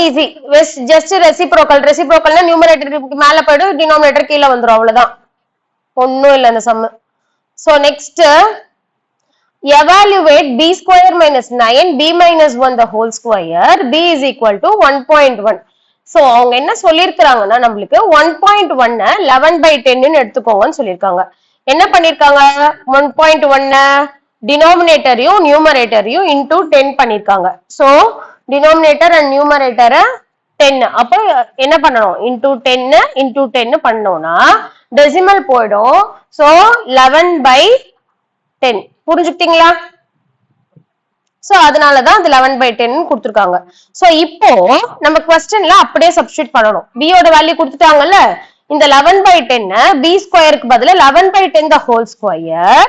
Easy, just reciprocal. ரெசிப்ரோக்கல்னா numerator மேல போயிடும், டினாமினேட்டர் கீழே வந்துரும், அவ்வளவுதான். ஒன்னும் இல்ல அந்த sum. So next evaluate b square minus 9 b minus 1 the whole square b is equal to 1.1. So அவங்க என்ன சொல்லிருக்காங்கன்னா நம்மளுக்கு 1.1 11/10 ன்னு எடுத்துக்கோங்கன்னு சொல்லிருக்காங்க. என்ன பண்ணிருக்காங்க, 1.1 டினாமினேட்டரையும் நியூமரேட்டரையும் இன்டூ 10 பண்ணிருக்காங்க. சோ டினாமினேட்டர் அண்ட் நியூமரேட்டர் 10, அப்ப என்ன பண்ணணும், இன்டூ 10 பண்ணோம்னா டெசிமல் போயிடும். சோ 11/10 புரிஞ்சுக்கிட்டீங்களா? சோ அதனாலதான் அது 11/10 கொடுத்திருக்காங்க. சோ இப்போ நம்ம क्वेश्चनல அப்படியே சப்ஸ்டிட்யூட் பண்ணணும். b யோட வேல்யூ கொடுத்துட்டாங்கல்ல, இந்த 11/10 b ஸ்கொயருக்கு பதிலா 11/10 the whole square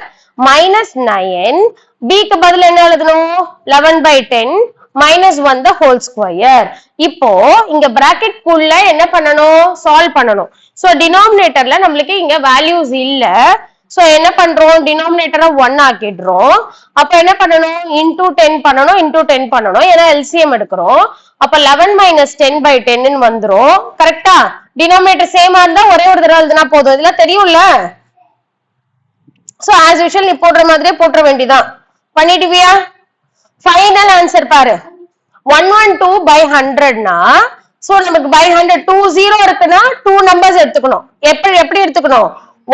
minus 9 b க்கு பதிலா என்ன எழுதணும், 11/10 minus 1 the whole square. இப்போ இங்க பிராக்கெட் குள்ள என்ன பண்ணணும், சால்வ் பண்ணணும். சோ டினாமினேட்டர்ல நம்மளுக்கு இங்க வேல்யூஸ் இல்ல. சோ என்ன பண்றோம், டினாமினேட்டரை 1 ஆக்கிடுறோம். அப்ப என்ன பண்ணணும், இன்டூ 10 பண்ணணும், இன்டூ 10 பண்ணணும், ஏன்னா எல்சிஎம் எடுக்கிறோம். அப்ப 11 minus 10/10 வந்துரும். கரெக்டா? டினாமினேட்டர் சேமா இருந்தா ஒரே ஒரு தடவை எழுதுனா போதும், இதெல்லாம் தெரியும்ல. சோ ஆஸ் யூஷுவல் நீ போடுற மாதிரியே போட்டுற வேண்டியதான். பண்ணிடுவியா? ஃபைனல் ஆன்சர் பாரு, 112/100னா சோ நமக்கு by 100 20 இருக்குன்னா 2 நம்பர்ஸ் எடுத்துக்கணும். எப்படி எடுத்துக்கணும்,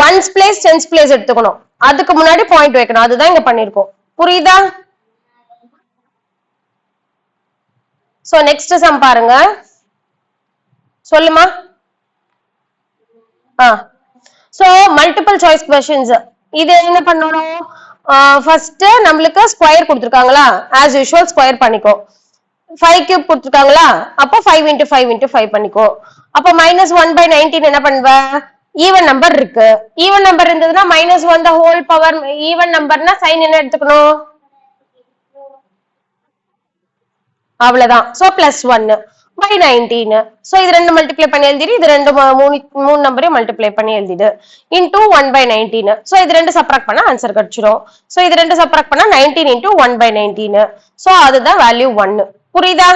ஒன்ஸ் பிளேஸ் டென்ஸ் பிளேஸ் எடுத்துக்கணும். அதுக்கு முன்னாடி பாயிண்ட் வைக்கணும். அதுதான் இங்க பண்ணிருக்கோம். புரியுதா? சோ நெக்ஸ்ட் சம் பாருங்க, சொல்லுமா. So multiple choice questions. இது என்ன பண்ணணும், ஃபர்ஸ்ட் நம்மளுக்கு ஸ்கொயர் கொடுத்திருக்காங்களா, as usual ஸ்கொயர் பண்ணிக்கோ. 5 கியூப் கொடுத்திருக்காங்களா, அப்ப 5 into 5 into 5 பண்ணிக்கோ. அப்ப -1/19 என்ன பண்ணுவ, ஈவன் நம்பர் இருக்கு. ஈவன் நம்பர் இருந்ததுன்னா -1 the whole power. ஈவன் நம்பர்னா சைன் என்ன எடுத்துக்கணும், அவ்வளவுதான். சோ +1/19. சோ இது ரெண்டு மல்டிப்ளை பண்ணி எழுதிடு, இது ரெண்டு மூணு நம்பரையும் மல்டிப்ளை பண்ணி எழுதிடு, இன்டூ 1/19. சோ இது ரெண்டு சப்ராக்ட் பண்ணா ஆன்சர் கிடைச்சிடும். சோ இது ரெண்டு சப்ராக்ட் பண்ணா 19 into 1/19. சோ அதுதான் வேல்யூ 1. புரியுதா?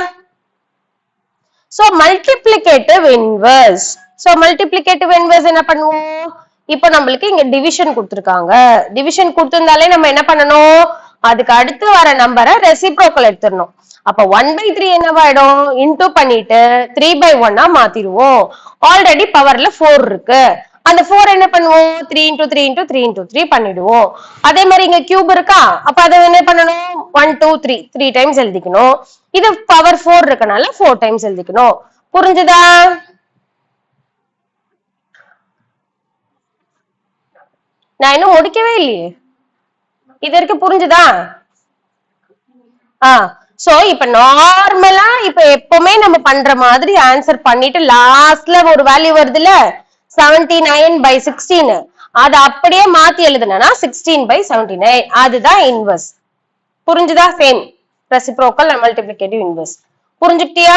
So multiplicative inverse. So multiplicative inverse என்ன பண்ணுவோம், இப்போ நம்மளுக்கு இங்க டிவிஷன் கொடுத்திருக்காங்க. டிவிஷன் கொடுத்திருந்தாலே நம்ம என்ன பண்ணணும், அதுக்கு அடுத்து வர நம்பரை ரெசிப்ரோக்கல் எடுத்துடணும். அப்ப 1/3 என்னவாயிடும், இன்டூ பண்ணிட்டு 3/1 மாத்திடுவோம். ஆல்ரெடி பவர்ல 4 இருக்கு, அந்த 4 என்ன பண்ணுவோம், 3 into 3 into 3 into 3 பண்ணிடுவோம். அதே மாதிரி இங்க கியூப் இருக்கா, அப்ப அதை என்ன பண்ணணும், 1 2 3 3 டைம்ஸ் எழுதிக்கணும். இது பவர் 4 இருக்கனால 4 டைம்ஸ் எழுதிக்கணும். புரிஞ்சுதா? நான் இன்னும் முடிக்கவே இல்லையே, இது வரைக்கும் புரிஞ்சுதா? சோ இப்ப நார்மலா இப்ப எப்பவுமே நம்ம பண்ற மாதிரி ஆன்சர் பண்ணிட்டு லாஸ்ட்ல ஒரு வேல்யூ வருதுல 79/16, அதை அப்படியே மாத்தி எழுதுனா 16/79. அதுதான் இன்வெர்ஸ். புரிஞ்சுதா? Same reciprocal multiplicative inverse. புரிஞ்சுக்கிட்டியா?